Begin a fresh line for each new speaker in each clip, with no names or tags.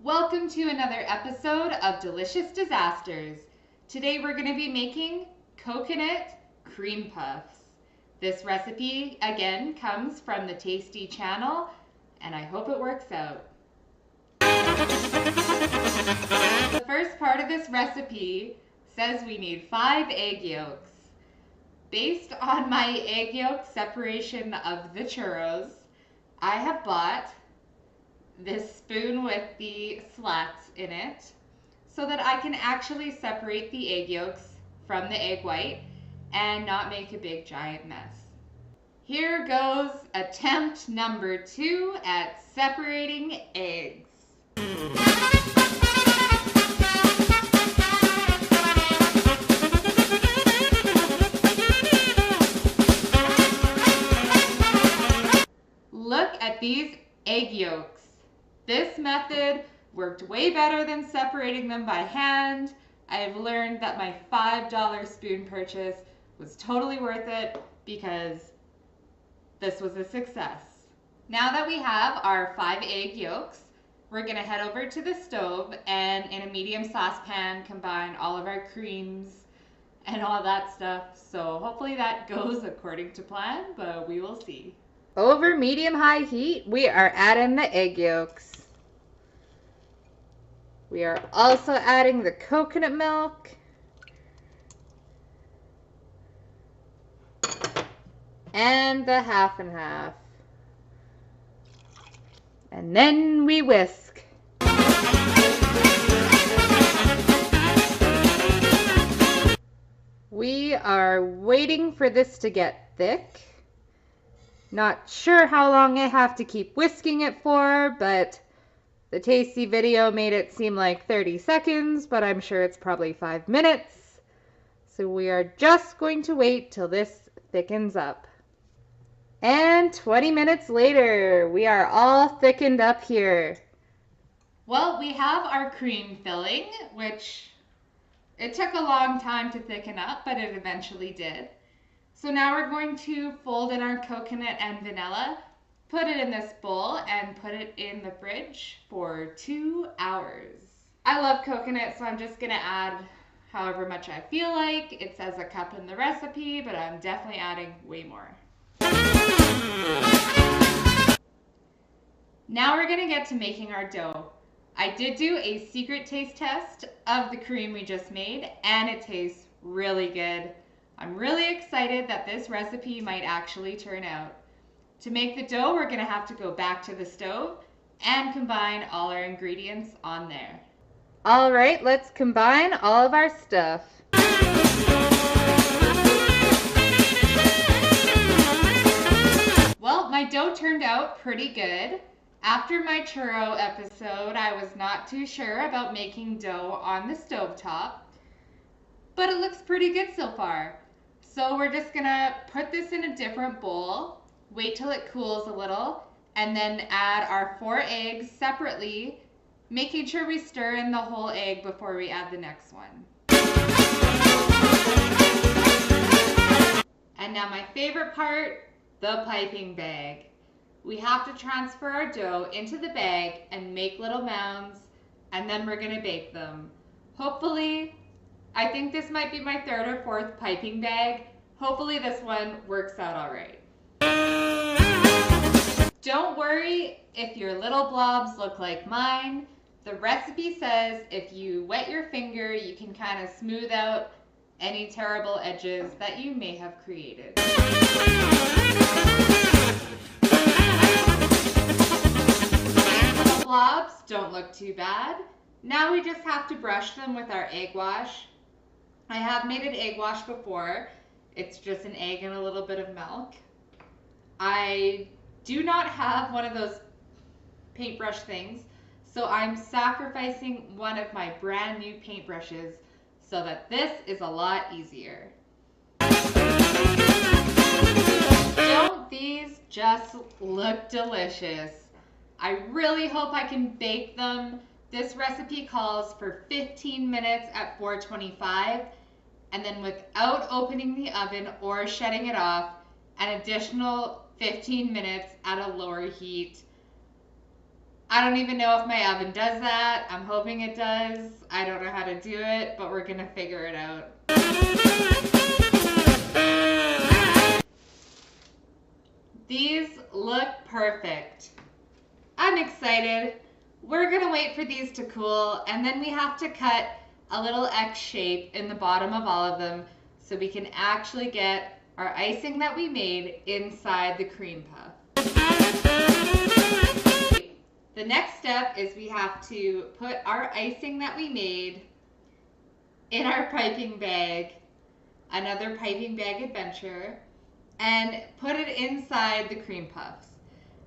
Welcome to another episode of Delicious Disasters. Today we're going to be making coconut cream puffs. This recipe again comes from the Tasty channel and I hope it works out. The first part of this recipe says we need 5 egg yolks. Based on my egg yolk separation of the churros, I have bought this spoon with the slats in it so that I can actually separate the egg yolks from the egg white and not make a big giant mess. Here goes attempt number 2 at separating eggs. Look at these egg yolks. This method worked way better than separating them by hand. I've learned that my $5 spoon purchase was totally worth it because this was a success. Now that we have our 5 egg yolks, we're going to head over to the stove and in a medium saucepan combine all of our creams and all that stuff. So hopefully that goes according to plan, but we will see. Over medium-high heat, we are adding the egg yolks. We are also adding the coconut milk. And the half and half. And then we whisk. We are waiting for this to get thick. Not sure how long I have to keep whisking it for, but the Tasty video made it seem like 30 seconds, but I'm sure it's probably 5 minutes. So we are just going to wait till this thickens up. And 20 minutes later, we are all thickened up here. Well, we have our cream filling, which it took a long time to thicken up, but it eventually did. So now we're going to fold in our coconut and vanilla, put it in this bowl, and put it in the fridge for 2 hours. I love coconut, so I'm just going to add however much I feel like. It says a cup in the recipe, but I'm definitely adding way more. Now we're going to get to making our dough. I did do a secret taste test of the cream we just made, and it tastes really good. I'm really excited that this recipe might actually turn out. To make the dough, we're going to have to go back to the stove and combine all our ingredients on there. All right, let's combine all of our stuff. Well, my dough turned out pretty good. After my churro episode, I was not too sure about making dough on the stovetop, but it looks pretty good so far. So we're just gonna put this in a different bowl, wait till it cools a little, and then add our 4 eggs separately, making sure we stir in the whole egg before we add the next one. And now my favorite part, the piping bag. We have to transfer our dough into the bag and make little mounds, and then we're gonna bake them. Hopefully, I think this might be my 3rd or 4th piping bag. Hopefully this one works out all right. Don't worry if your little blobs look like mine. The recipe says if you wet your finger, you can kind of smooth out any terrible edges that you may have created. The blobs don't look too bad. Now we just have to brush them with our egg wash. I have made an egg wash before. It's just an egg and a little bit of milk. I do not have one of those paintbrush things, so I'm sacrificing one of my brand new paintbrushes so that this is a lot easier. Don't these just look delicious? I really hope I can bake them. This recipe calls for 15 minutes at 425, and then without opening the oven or shutting it off, an additional 15 minutes at a lower heat. I don't even know if my oven does that. I'm hoping it does. I don't know how to do it, but we're gonna figure it out. These look perfect. I'm excited. We're gonna wait for these to cool, and then we have to cut a little X shape in the bottom of all of them so we can actually get our icing that we made inside the cream puff. The next step is we have to put our icing that we made in our piping bag, another piping bag adventure, and put it inside the cream puffs.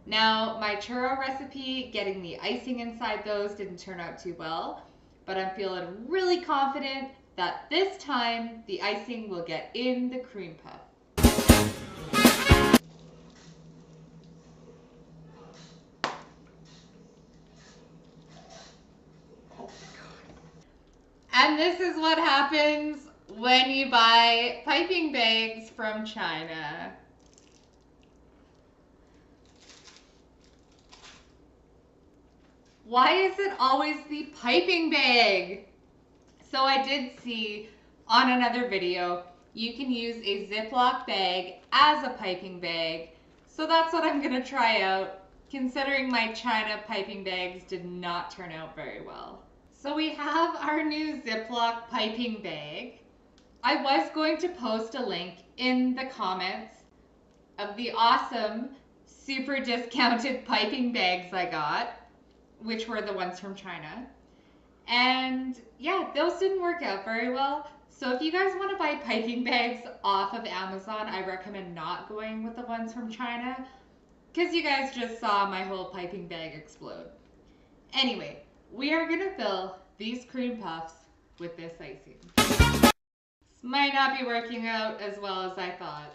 Now, my churro recipe, getting the icing inside those didn't turn out too well, but I'm feeling really confident that this time the icing will get in the cream puff. And this is what happens when you buy piping bags from China. Why is it always the piping bag? So I did see on another video, you can use a Ziploc bag as a piping bag. So that's what I'm gonna try out, considering my China piping bags did not turn out very well. So we have our new Ziploc piping bag. I was going to post a link in the comments of the awesome, super discounted piping bags I got, which were the ones from China. And yeah, those didn't work out very well. So if you guys want to buy piping bags off of Amazon, I recommend not going with the ones from China, because you guys just saw my whole piping bag explode. Anyway, we are gonna fill these cream puffs with this icing. This might not be working out as well as I thought.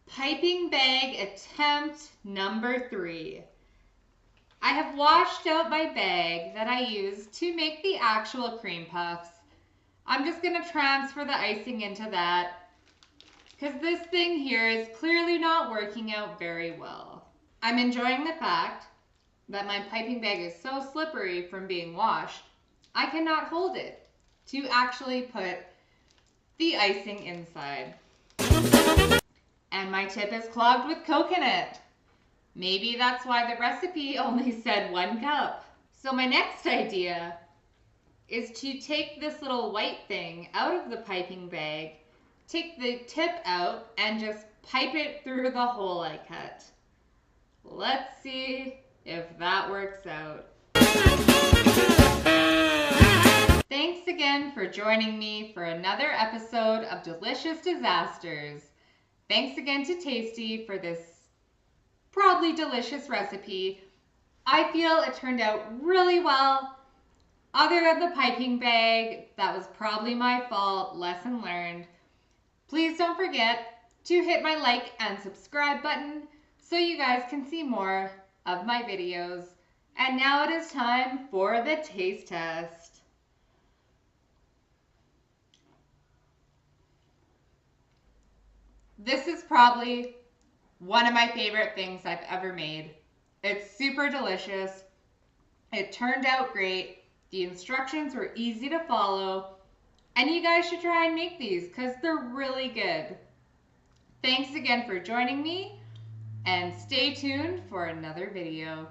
Piping bag attempt number 3. I have washed out my bag that I used to make the actual cream puffs. I'm just gonna transfer the icing into that because this thing here is clearly not working out very well. I'm enjoying the fact that my piping bag is so slippery from being washed, I cannot hold it to actually put the icing inside. And my tip is clogged with coconut. Maybe that's why the recipe only said 1 cup. So my next idea is to take this little white thing out of the piping bag, take the tip out, and just pipe it through the hole I cut. Let's see if that works out. Thanks again for joining me for another episode of Delicious Disasters. Thanks again to Tasty for this probably delicious recipe. I feel it turned out really well. Other than the piping bag, that was probably my fault, lesson learned. Please don't forget to hit my like and subscribe button so you guys can see more of my videos. And now it is time for the taste test. This is probably one of my favorite things I've ever made. It's super delicious. It turned out great. The instructions were easy to follow. And you guys should try and make these because they're really good. Thanks again for joining me, and stay tuned for another video.